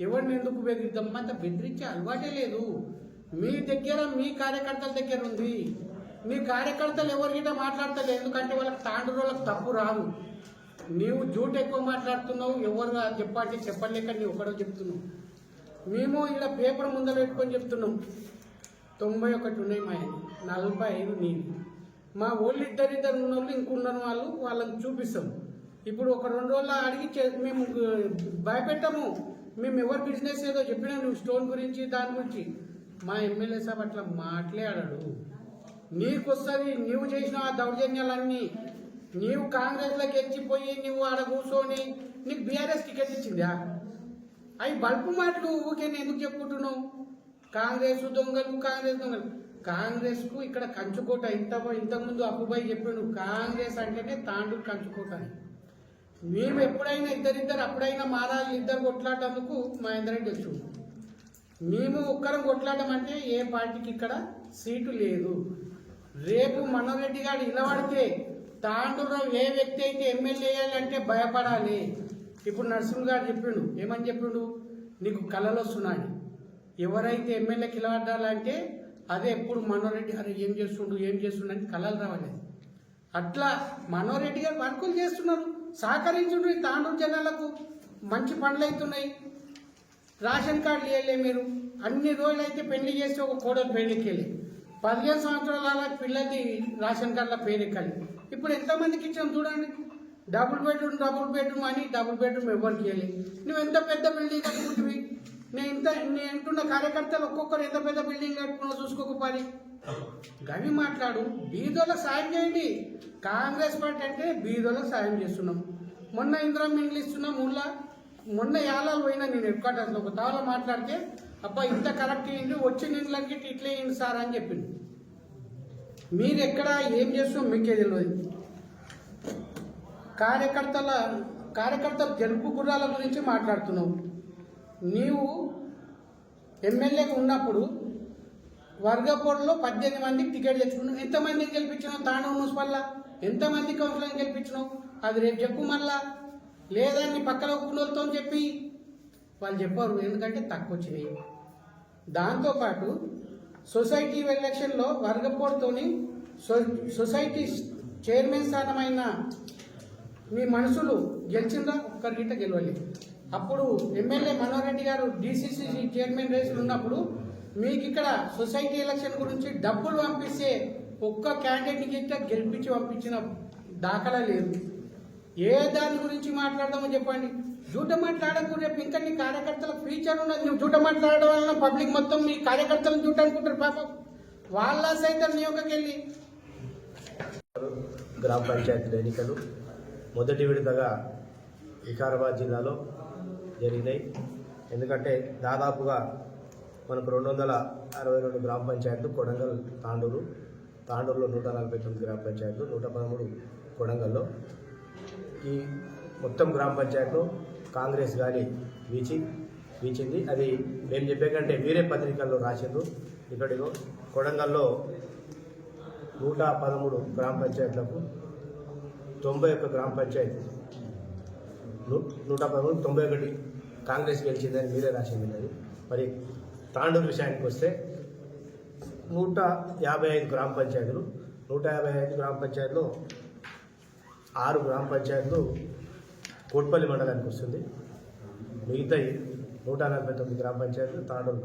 ఎవరిని ఎందుకు బెదిరిద్దాం, అంత బెదిరించే అలవాటే లేదు. మీ దగ్గర, మీ కార్యకర్తల దగ్గర ఉంది. మీ కార్యకర్తలు ఎవరికిట మాట్లాడతారు, ఎందుకంటే వాళ్ళకి తాండ్రులకు తప్పు రాదు. నీవు జూట్ ఎక్కువ మాట్లాడుతున్నావు, ఎవరు చెప్పండి చెప్పలేక నీవు ఒకడో చెప్తున్నావు. మేము ఇక్కడ పేపర్ ముందర పెట్టుకొని చెప్తున్నాం, 91 ఉన్నాయి మా 45 నీళ్ళు. మా వాళ్ళు ఇద్దరిద్దరు ఉన్న వాళ్ళు ఇంకున్న వాళ్ళని చూపిస్తాం. ఇప్పుడు ఒక 2 రోజులు అడిగి మేము భయపెట్టాము. మేము ఎవరు బిజినెస్ ఏదో చెప్పినా నువ్వు స్టోన్ గురించి దాని గురించి. మా ఎమ్మెల్యే సాబ్ అట్లా మాట్లాడాడు. నీకు వస్తుంది, నీవు చేసిన ఆ దౌర్జన్యాలన్నీ. నీవు కాంగ్రెస్లో గెలిచిపోయి నువ్వు ఆడ కూర్చొని నీకు బీఆర్ఎస్ టికెట్ ఇచ్చిందా? అవి బల్పు మాటలు ఊకే ఎందుకు చెప్పుకుంటున్నావు? కాంగ్రెస్ దొంగలు, కాంగ్రెస్ దొంగలు. కాంగ్రెస్కు ఇక్కడ కంచుకోట. ఇంతకుముందు అప్పుబాయి చెప్పాడు, కాంగ్రెస్ అంటేనే తాండూరు కంచుకోట అని. మేము ఎప్పుడైనా ఇద్దరిద్దరు అప్పుడైనా మారాలి, ఇద్దరు కొట్లాడేందుకు మహేందర్ రెడ్డి వచ్చి. మేము ఒక్కరం కొట్లాడమంటే ఏ పార్టీకి ఇక్కడ సీటు లేదు. రేపు మనోహర్ రెడ్డి గారు నిలబడితే తాండూరులో ఏ వ్యక్తి అయితే ఎమ్మెల్యే వేయాలంటే భయపడాలి. ఇప్పుడు నరసింహ గారు చెప్పిండు, ఏమని చెప్పిండు, నీకు కళలు వస్తున్నాయి. ఎవరైతే ఎమ్మెల్యేకి నిలబడాలంటే అదే ఎప్పుడు మనోహర్ రెడ్డి గారు ఏం చేస్తుండు అంటే కళలు రావాలి. అట్లా మనోహర్ రెడ్డి గారు వర్కులు చేస్తున్నారు, సహకరించుండ్రు. ఈ తాండూరు జనాలకు మంచి పనులు అవుతున్నాయి. రేషన్ కార్డులు ఇవ్వలే మీరు. అన్ని రోజులైతే పెళ్లి చేస్తే ఒక కోడలు పెళ్లికి వెళ్ళి 15 సంవత్సరాల పిల్లలది రేషన్ కార్డుల పేరు ఎక్కాలి. ఇప్పుడు ఎంతమందికి ఇచ్చాం చూడండి. డబుల్ బెడ్రూమ్ అని డబుల్ బెడ్రూమ్ ఎవరికి ఇవ్వాలి. నువ్వు ఎంత పెద్ద బిల్డింగ్ కట్టుకుంటువి. నేను అంటున్న కార్యకర్తలు ఒక్కొక్కరు ఎంత పెద్ద బిల్డింగ్ కట్టుకున్నా చూసుకోకపోయి గవి మాట్లాడు. బీదోళ్ళకి సాయం చేయండి. కాంగ్రెస్ పార్టీ అంటే బీదోళ్ళకి సాయం చేస్తున్నాం. మొన్న ఇందిరా మింగిల్ ఇస్తున్నాం. మొన్న యాలాలు పోయినా నేను హెడ్ క్వార్టర్స్లో ఒక తావలో మాట్లాడితే, అబ్బా ఇంత కరెక్ట్ అయ్యింది, వచ్చి నిండ్లకి ఇట్లే అయింది సార్ అని చెప్పింది. మీరు ఎక్కడ ఏం చేస్తున్నాం మీకే తెలియదు. కార్యకర్తల గెలుపు గుర్రాల గురించి మాట్లాడుతున్నావు. నీవు ఎమ్మెల్యేగా ఉన్నప్పుడు వర్గపోడులో 18 మందికి టికెట్ తెచ్చుకున్నావు. ఎంతమందికి గెలిపించినావు? తాండూరు మున్సిపల్లా ఎంతమంది కౌన్సిలర్ని గెలిపించినావు? అది రేపు చెప్పు. మళ్ళా లేదా నీ పక్కన ఒప్పుకున్నోళ్ళతో చెప్పి వాళ్ళు చెప్పారు, ఎందుకంటే తక్కువ వచ్చినాయి. దాంతోపాటు సొసైటీ ఎలక్షన్లో వర్గపోడుతోని సొసైటీ చైర్మన్ స్థానమైన మీ మనుషులు గెలిచిందా? ఒక్కరి గిట్ట గెలవలేదు. అప్పుడు ఎమ్మెల్యే మనోహర్ రెడ్డి గారు డిసిసి చైర్మన్ రేసులు ఉన్నప్పుడు మీకు ఇక్కడ సొసైటీ ఎలక్షన్ గురించి డబ్బులు పంపిస్తే ఒక్క క్యాండిడేట్ని గిట్ట గెలిపించి పంపించిన దాఖలా లేదు. ఏ దాని గురించి మాట్లాడదామో చెప్పండి. జూట మాట్లాడకు. రేపు ఇంకా నీ కార్యకర్తలకు ఫ్యూచర్ ఉన్నది. నువ్వు జూట మాట్లాడడం వలన పబ్లిక్ మొత్తం మీ కార్యకర్తలను జూట అనుకుంటారు. పాపం వాళ్ళ సైతం నియోగకెళ్ళి. గ్రామ పంచాయతీ ఎన్నికలు మొదటి విడతగా వికారాబాద్ జిల్లాలో జరిగినాయి. ఎందుకంటే దాదాపుగా మనకు 262 గ్రామ పంచాయతీలు కొడంగల్, తాండూరులో 149 గ్రామ పంచాయతీలు, 113 కొడంగల్లో. ఈ మొత్తం గ్రామ పంచాయతీలో కాంగ్రెస్ గాలి వీచింది. అది మేము చెప్పే కంటే వేరే పత్రికల్లో రాసిండ్రు. ఇక్కడిలో కొడంగల్లో 113 గ్రామ పంచాయతీలకు 91 గ్రామ పంచాయతీ 113 91 కాంగ్రెస్ గెలిచిందని మీరే రాసింది. అది మరి తాండూరు విషయానికి వస్తే 155 గ్రామ పంచాయతీలు, 155 గ్రామ పంచాయతీలో 6 గ్రామ పంచాయతీలు కోట్పల్లి మండలానికి వస్తుంది. మిగతా 149 గ్రామ పంచాయతీలు తాండూరు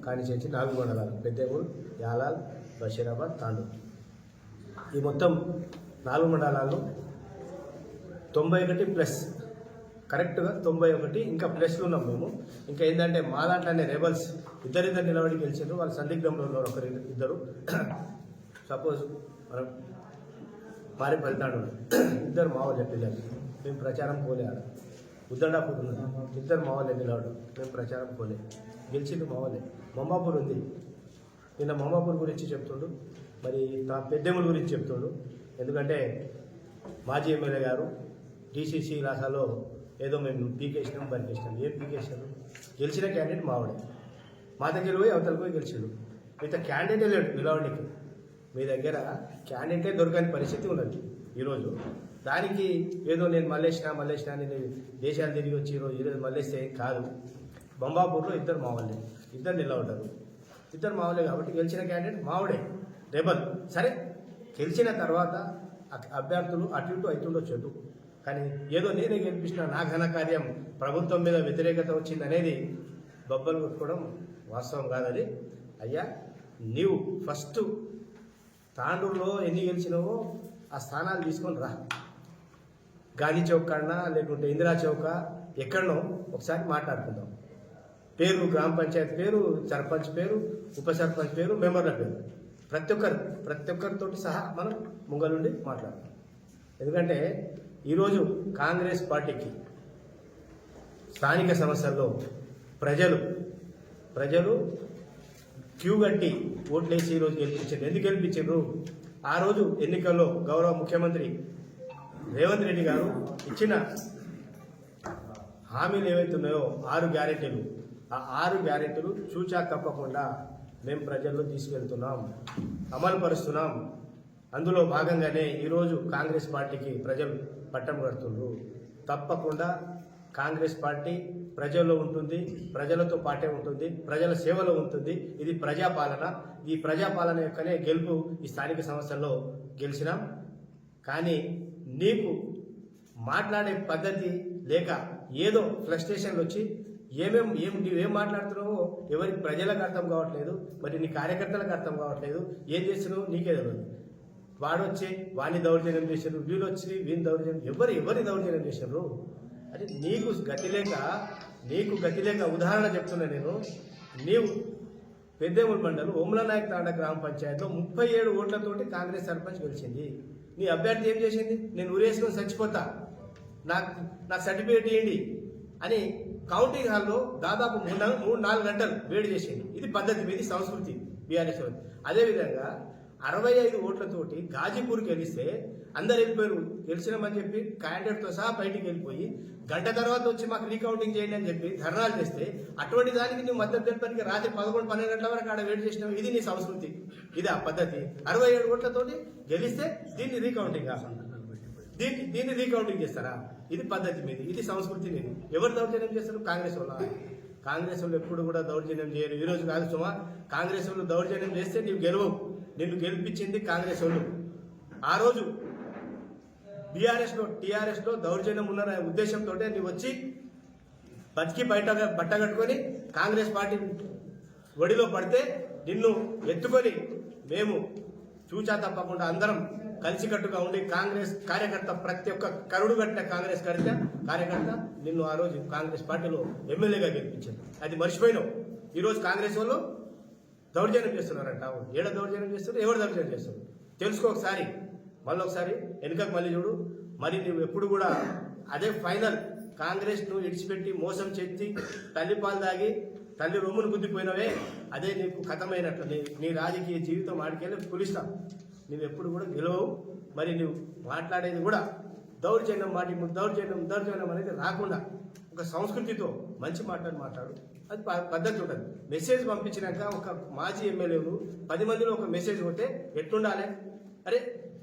కానిచేసి 4 మండలాలు పెద్దేమూరు, యాలాల్, బషీరాబాద్, తాండూరు. ఈ మొత్తం 4 మండలాల్లో 91 ప్లస్ కరెక్ట్గా 91 ఇంకా ప్లస్లు ఉన్నాం మేము. ఇంకా ఏంటంటే మా దాంట్లోనే రెబల్స్ ఇద్దరిద్దరు నిలబడి గెలిచారు. వాళ్ళు సందిగ్ధంలో ఉన్నారు, ఇద్దరు. సపోజ్ మనం మారి ఫలితాడు ఇద్దరు మా వాళ్ళు పిల్లలు మేము ప్రచారం పోలే. ఆడ ఉద్దండాపూర్ ఉన్నది, ఇద్దరు మా వాళ్ళే నిలబడు, మేము ప్రచారం పోలే. గెలిచిండు మా వాళ్ళే. మొమ్మాపూర్ ఉంది, నిన్న మొమ్మాపూర్ గురించి చెప్తుండు, మరి పెద్దెముల గురించి చెప్తుండు. ఎందుకంటే మాజీ ఎమ్మెల్యే గారు DCC రాసాలో ఏదో మేము పీకేసినాం బరికేసినాం. ఏం పీకేసినాం? గెలిచిన క్యాండిడేట్ మావాడే. మా దగ్గర పోయి అవతలకు పోయి గెలిచాడు. మిగతా క్యాండిడేటే లేడు నిలవడానికి. మీ దగ్గర క్యాండిడేటే దొరకని పరిస్థితి ఉన్నది ఈరోజు. దానికి ఏదో నేను మల్లేసినా నేను దేశాలు తిరిగి వచ్చి ఈరోజు మల్లేస్తే కాదు. బొంబాపూర్లో ఇద్దరు మావాళ్ళే, ఇద్దరు నిలబడ్డారు. ఇద్దరు మావాళ్ళే కాబట్టి గెలిచిన క్యాండిడేట్ మావాడే రెబల్. సరే, గెలిచిన తర్వాత అభ్యర్థులు అటు ఇటు అవుతుండొచ్చు, కానీ ఏదో నేనే గెలిపించిన నా ఘనకార్యం ప్రభుత్వం మీద వ్యతిరేకత వచ్చింది అనేది బొబ్బలు కొట్టుకోవడం వాస్తవం కాదది. అయ్యా, నీవు ఫస్ట్ తాండూరులో ఎన్ని గెలిచినావో ఆ స్థానాలు తీసుకొని రా. గాంధీ చౌక్ కాడనా లేకుంటే ఇందిరా చౌక ఎక్కడనో ఒకసారి మాట్లాడుకుందాం. పేరు, గ్రామ పంచాయతీ పేరు, సర్పంచ్ పేరు, ఉప సర్పంచ్ పేరు, మెంబర్ల పేరు, ప్రతి ఒక్కరితోటి సహా మనం ముంగలుండి మాట్లాడతాం. ఎందుకంటే ఈరోజు కాంగ్రెస్ పార్టీకి స్థానిక సమస్యల్లో ప్రజలు క్యూ కట్టి ఓట్లేసి ఈరోజు గెలిపించారు. ఎందుకు గెలిపించారు? ఆ రోజు ఎన్నికల్లో గౌరవ ముఖ్యమంత్రి రేవంత్ రెడ్డి గారు ఇచ్చిన హామీలు ఏవైతున్నాయో 6 గ్యారెంటీలు, ఆ 6 గ్యారెంటీలు చూచా తప్పకుండా మేము ప్రజల్లో తీసుకెళ్తున్నాం, అమలు పరుస్తున్నాం. అందులో భాగంగానే ఈరోజు కాంగ్రెస్ పార్టీకి ప్రజలు పట్టం కడుతున్నారు. తప్పకుండా కాంగ్రెస్ పార్టీ ప్రజల్లో ఉంటుంది, ప్రజలతో పాటే ఉంటుంది, ప్రజల సేవలో ఉంటుంది. ఇది ప్రజాపాలన. ఈ ప్రజాపాలన యొక్కనే గెలుపు ఈ స్థానిక సంస్థల్లో గెలిచినాం. కానీ నీకు మాట్లాడే పద్ధతి లేక ఏదో ఫ్రస్ట్రేషన్లు వచ్చి నువ్వేం మాట్లాడుతున్నావో ఎవరికి ప్రజలకు అర్థం కావట్లేదు, మరి నీ కార్యకర్తలకు అర్థం కావట్లేదు. ఏం చేస్తున్నావు నీకే తెలియదు. వాడు వచ్చి వాడిని దౌర్జన్యం చేశారు, వీళ్ళు వచ్చి వీని దౌర్జన్యం, ఎవరి దౌర్జన్యం చేశారు? అంటే నీకు గతి లేక ఉదాహరణ చెప్తున్నా నేను. నీవు పెద్దేముల మండలం ఓమ్లనాయక్ తాండ గ్రామ పంచాయతీలో 37 ఓట్లతోటి కాంగ్రెస్ సర్పంచ్ గెలిచింది. నీ అభ్యర్థి ఏం చేసింది? నేను ఊరేసుకొని చచ్చిపోతా, నాకు సర్టిఫికేట్ ఇవ్వండి అని కౌంటింగ్ హాల్లో దాదాపు 3-4 గంటలు వేడి చేసింది. ఇది పద్ధతి, ఇది సంస్కృతి బీఆర్ఎస్. అదేవిధంగా 65 ఓట్లతోటి గాజీపూర్కి గెలిస్తే అందరు వెళ్ళిపోయారు. గెలిచినామని చెప్పి క్యాండిడేట్తో సహా బయటికి వెళ్ళిపోయి గంట తర్వాత వచ్చి మాకు రీకౌంటింగ్ చేయండి అని చెప్పి ధర్నాలు చేస్తే అటువంటి దానికి నువ్వు మద్దతు తెలపడానికి రాత్రి 11-12 గంటల వరకు ఆడ వెయిట్ చేసినావు. ఇది నీ సంస్కృతి, ఇది ఆ పద్ధతి. 67 ఓట్లతోటి గెలిస్తే దీన్ని రీకౌంటింగ్ దీన్ని రీకౌంటింగ్ చేస్తారా? ఇది పద్ధతి మీది, ఇది సంస్కృతి మీది. ఎవరు దౌర్జన్యం చేస్తారు? కాంగ్రెస్ వాళ్ళు ఎప్పుడు కూడా దౌర్జన్యం చేయరు. ఈ రోజు కాదు సుమా, కాంగ్రెస్ వాళ్ళు దౌర్జన్యం చేస్తే నీవు గెలవవు. నిన్ను గెలిపించింది కాంగ్రెస్ వాళ్ళు. ఆ రోజు టీఆర్ఎస్ లో దౌర్జన్యం ఉన్న ఉద్దేశంతో నీవు వచ్చి బతికి బట్ట కట్టుకొని కాంగ్రెస్ పార్టీ ఒడిలో పడితే నిన్ను ఎత్తుకొని మేము చూచా తప్పకుండా అందరం కలిసికట్టుగా ఉండి కాంగ్రెస్ కార్యకర్త, ప్రతి ఒక్క కరుడు కట్టిన కాంగ్రెస్ కార్యకర్త నిన్ను ఆ రోజు కాంగ్రెస్ పార్టీలో ఎమ్మెల్యేగా గెలిపించారు. అది మర్చిపోయినావు. ఈరోజు కాంగ్రెస్ వాళ్ళు దౌర్జన్యం చేస్తున్నారంటావు. ఏడ దౌర్జన్యం చేస్తున్నారు, ఎవరు దౌర్జన్యం చేస్తున్నారు తెలుసుకో ఒకసారి. మళ్ళీ ఒకసారి వెనుకకు మళ్ళీ చూడు. మరి నువ్వు ఎప్పుడు కూడా అదే ఫైనల్. కాంగ్రెస్ నువ్వు ఇడిచిపెట్టి మోసం చేసి తల్లిపాలు దాగి తల్లి రొమ్మును గుద్దిపోయినవే, అదే నీకు కథమైనట్లు. నీ రాజకీయ జీవితం ఆడికెళ్ళి పులిస్తావు. నువ్వు ఎప్పుడు కూడా గెలవవు. మరి నువ్వు మాట్లాడేది కూడా దౌర్జన్యం దౌర్జన్యం అనేది రాకుండా ఒక సంస్కృతితో మంచి మాటలు మాట్లాడు, అది పద్ధతి ఉంటుంది. మెసేజ్ పంపించినాక ఒక మాజీ ఎమ్మెల్యేలు 10 మందిలో ఒక మెసేజ్ పోతే ఎట్లుండాలి? అరే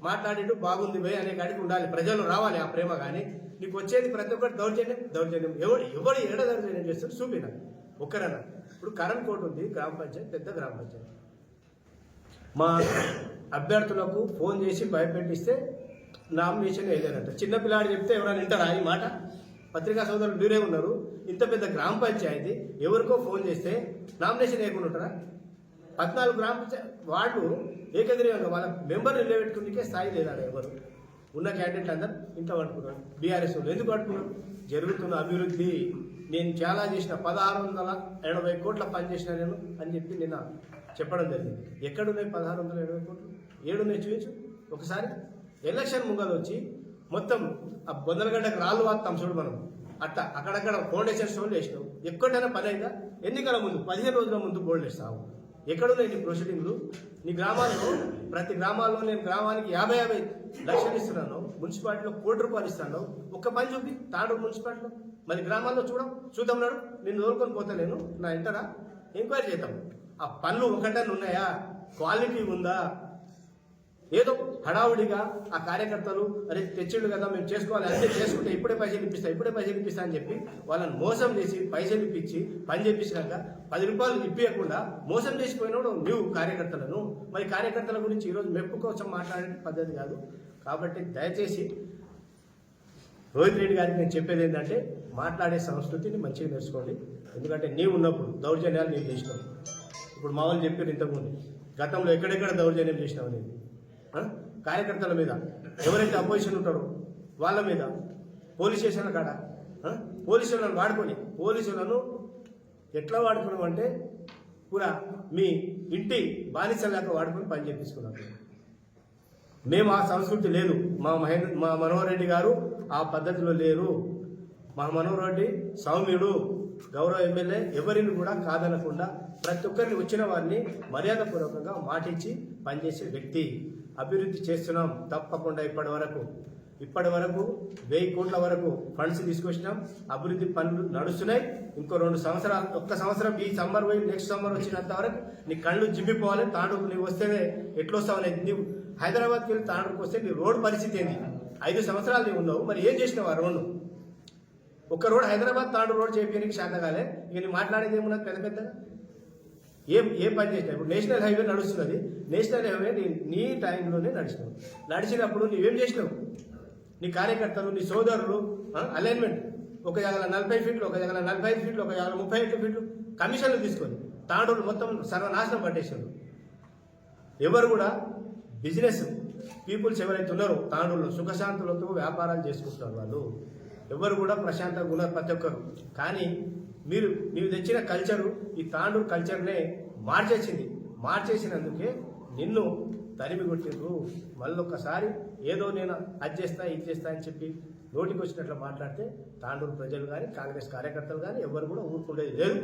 మాట్లాడేటు బాగుంది భయ్ అనే కాడికి ఉండాలి, ప్రజలు రావాలి ఆ ప్రేమ. కానీ నీకు వచ్చేది ప్రతి ఒక్కటి దౌర్జన్యం. ఎవడు ఏడ దౌర్జన్యం చేస్తాడు చూపినా ఒక్కరన్నా. ఇప్పుడు కరణ్ కోట ఉంది, గ్రామ పంచాయతీ, పెద్ద గ్రామ పంచాయతీ. మా అభ్యర్థులకు ఫోన్ చేసి భయపెట్టిస్తే నామినేషన్ వేయలేదంట. చిన్నపిల్లాడు చెప్తే ఎవరైనా వింటారా ఈ మాట? పత్రికా సోదరులు మీరే ఉన్నారు. ఇంత పెద్ద గ్రామ పంచాయతీ ఎవరికో ఫోన్ చేస్తే నామినేషన్ వేయకుండా ఉంటారా? 14 గ్రామ పంచాయతీ వాళ్ళు ఏకగ్రీవంగా వాళ్ళ మెంబర్లు నిలబెట్టుకునే స్థాయి లేదా? ఎవరు ఉన్న క్యాండిడేట్లు అందరూ ఇంట్లో పట్టుకున్నారు. బీఆర్ఎస్ వాళ్ళు ఎందుకు పట్టుకున్నారు? జరుగుతున్న అభివృద్ధి నేను చాలా చేసిన 1680 కోట్ల పని చేసిన నేను అని చెప్పి నిన్న చెప్పడం జరిగింది. ఎక్కడున్నాయి 1680 కోట్లు? ఏడున్నాయి చూపించు ఒకసారి. ఎలక్షన్ ముంగలు వచ్చి మొత్తం ఆ బొందలగడ్డకు రాళ్ళు వాస్తాం చూడు మనం, అట్లా అక్కడక్కడ ఫౌండేషన్ స్టోన్లు వేసినావు. ఎక్కడైనా పని అయిందా? ఎన్నికల ముందు 15 రోజుల ముందు బోల్డ్ వేస్తావు. ఎక్కడున్నాయి నీ ప్రొసీడింగ్లు? నీ గ్రామాల్లో ప్రతి గ్రామాల్లో నేను గ్రామానికి 50 లక్షలు ఇస్తున్నాను, మున్సిపాలిటీలో 1 కోటి రూపాయలు ఇస్తాను. ఒక్క పని చూపి తాండూరు మున్సిపాలిటీలో. మరి గ్రామాల్లో చూద్దాం నాడు నేను తోలుకొని పోతలేను, నా ఇంటరా ఎంక్వైరీ చేద్దాం. ఆ పనులు ఒకటని ఉన్నాయా? క్వాలిటీ ఉందా? ఏదో హడావుడిగా ఆ కార్యకర్తలు అరే తెచ్చిండు కదా మేము చేసుకోవాలి, అంతే చేసుకుంటే ఇప్పుడే పైసలు ఇప్పిస్తా అని చెప్పి వాళ్ళని మోసం చేసి పైసలు ఇప్పించి పని చేపించినాక 10 రూపాయలు ఇప్పియకుండా మోసం చేసిపోయినాడు నువ్వు కార్యకర్తలను. మరి కార్యకర్తల గురించి ఈరోజు మెప్పు కోసం మాట్లాడే పద్ధతి కాదు. కాబట్టి దయచేసి రోహిత్ రెడ్డి గారికి నేను చెప్పేది ఏంటంటే మాట్లాడే సంస్కృతిని మంచిగా నేర్చుకోండి. ఎందుకంటే నీవు ఉన్నప్పుడు దౌర్జన్యాలు నేను చేసినావు. ఇప్పుడు మా వాళ్ళు చెప్పారు ఇంతకుముందు గతంలో ఎక్కడెక్కడ దౌర్జన్యం చేసినావు నేను. కార్యకర్తల మీద ఎవరైతే అపోజిషన్ ఉంటారో వాళ్ళ మీద పోలీస్ స్టేషన్ల కాడ పోలీసులను వాడుకొని పోలీసులను ఎట్లా వాడుకున్నాం అంటే పూరా మీ ఇంటి బానిసలాగా వాడుకొని పని చేపించుకున్నాం. మేము ఆ సంస్కృతి లేదు. మా మనోహర్ రెడ్డి గారు ఆ పద్ధతిలో లేరు. మా మనోహర్ రెడ్డి సౌమ్యుడు, గౌరవ ఎమ్మెల్యే, ఎవరిని కూడా కాదనకుండా ప్రతి ఒక్కరిని వచ్చిన వారిని మర్యాదపూర్వకంగా మాటించి పనిచేసే వ్యక్తి. అభివృద్ధి చేస్తున్నాం తప్పకుండా. ఇప్పటి వరకు 1000 కోట్ల వరకు ఫండ్స్ తీసుకొచ్చినాం. అభివృద్ధి పనులు నడుస్తున్నాయి. ఇంకో 2 సంవత్సరాలు, 1 సంవత్సరం ఈ సమ్మర్ పోయి నెక్స్ట్ సమ్మర్ వచ్చినంత వరకు నీ కళ్ళు జిమ్మిపోవాలి. తాండూరు నీవు వస్తేనే ఎట్లొస్తావు అనేది. నీవు హైదరాబాద్కి వెళ్ళి తాండూరుకు వస్తే నీ రోడ్డు పరిస్థితి ఏంది? 5 సంవత్సరాలు నీవు ఉన్నావు, మరి ఏం చేసినావు ఆ రోడ్డు? ఒక్క రోడ్ హైదరాబాద్ తాండూరు రోడ్ చేయడానికి శాతకాలే. ఇక నీ మాట్లాడేది ఏమున్నది పెద్దగా? ఏ పని చేసినా? ఇప్పుడు నేషనల్ హైవే నడుస్తున్నది. నేషనల్ హైవే నీ టైంలోనే నడిచినప్పుడు నువ్వేం చేసినావు? నీ కార్యకర్తలు, నీ సోదరులు అలైన్మెంట్ ఒక జగల 40 ఫీట్లు, ఒక జగల 45 ఫీట్లు, ఒక జగల 38 ఫీట్లు కమిషన్లు తీసుకొని తాండూరు మొత్తం సర్వనాశనం పట్టేసారు. ఎవరు కూడా బిజినెస్ పీపుల్స్ ఎవరైతే ఉన్నారో తాండూరులో సుఖశాంతులతో వ్యాపారాలు చేసుకుంటున్నారు. వాళ్ళు ఎవరు కూడా ప్రశాంతంగా ఉన్నారు ప్రతి ఒక్కరు. కానీ నీవు తెచ్చిన కల్చరు ఈ తాండూరు కల్చర్నే మార్చేసినందుకే నిన్ను తరిమి కొట్టిండ్రు. మళ్ళొక్కసారి ఏదో నేను అది చేస్తా ఇది చేస్తా అని చెప్పి నోటికి వచ్చినట్లు మాట్లాడితే తాండూరు ప్రజలు కానీ కాంగ్రెస్ కార్యకర్తలు కానీ ఎవరు కూడా ఊరుకుండేది లేదు.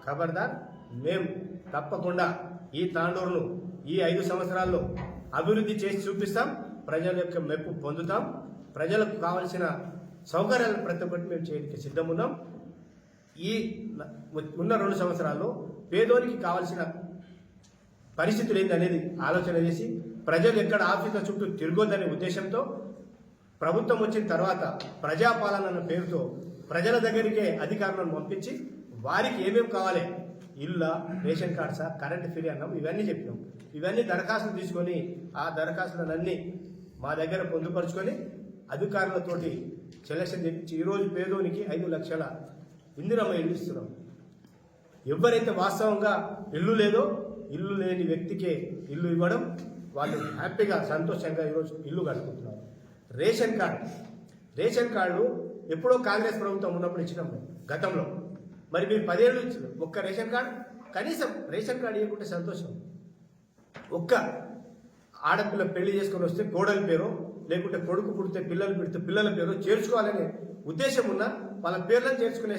ఖబర్దార్, మేము తప్పకుండా ఈ తాండూరును ఈ 5 సంవత్సరాల్లో అభివృద్ధి చేసి చూపిస్తాం. ప్రజల యొక్క మెప్పు పొందుతాం. ప్రజలకు కావలసిన సౌకర్యాలు ప్రతి ఒక్కటి మేము చేయడానికి సిద్ధమున్నాం. ఈ ఉన్న 2 సంవత్సరాల్లో పేదోనికి కావాల్సిన పరిస్థితులు ఏందనేది ఆలోచన చేసి ప్రజలు ఎక్కడ ఆఫీసుల చుట్టూ తిరగొద్దనే ఉద్దేశంతో ప్రభుత్వం వచ్చిన తర్వాత ప్రజాపాలన అన్న పేరుతో ప్రజల దగ్గరికే అధికారులను పంపించి వారికి ఏమేమి కావాలి, ఇళ్ళ, రేషన్ కార్డ్సా, కరెంట్ ఫ్రీ అన్నాం, ఇవన్నీ చెప్పినాం. ఇవన్నీ దరఖాస్తులు తీసుకొని ఆ దరఖాస్తులన్నీ మా దగ్గర పొందుపరుచుకొని అధికారులతోటి సెలక్షన్ చేయించి ఈరోజు పేదోనికి 5 లక్షల ఇందిరమ్మ ఇల్లు ఇస్తున్నాం. ఎవరైతే వాస్తవంగా ఇల్లు లేదో ఇల్లు లేని వ్యక్తికే ఇల్లు ఇవ్వడం, వాళ్ళు హ్యాపీగా సంతోషంగా ఈరోజు ఇల్లు కట్టుకుంటున్నారు. రేషన్ కార్డు ఎప్పుడో కాంగ్రెస్ ప్రభుత్వం ఉన్నప్పుడు ఇచ్చినాం గతంలో. మరి మీరు 10 ఏళ్ళు ఇచ్చిన ఒక్క రేషన్ కార్డు, కనీసం రేషన్ కార్డు ఇవ్వకుంటే సంతోషం. ఒక్క ఆడపిల్ల పెళ్లి చేసుకొని వస్తే కోడలి పేరు, లేకుంటే కొడుకు పుడితే పిల్లలు పెడితే పిల్లల పేరు చేర్చుకోవాలనే ఉద్దేశం ఉన్న వాళ్ళ పేర్లను చేర్చుకునే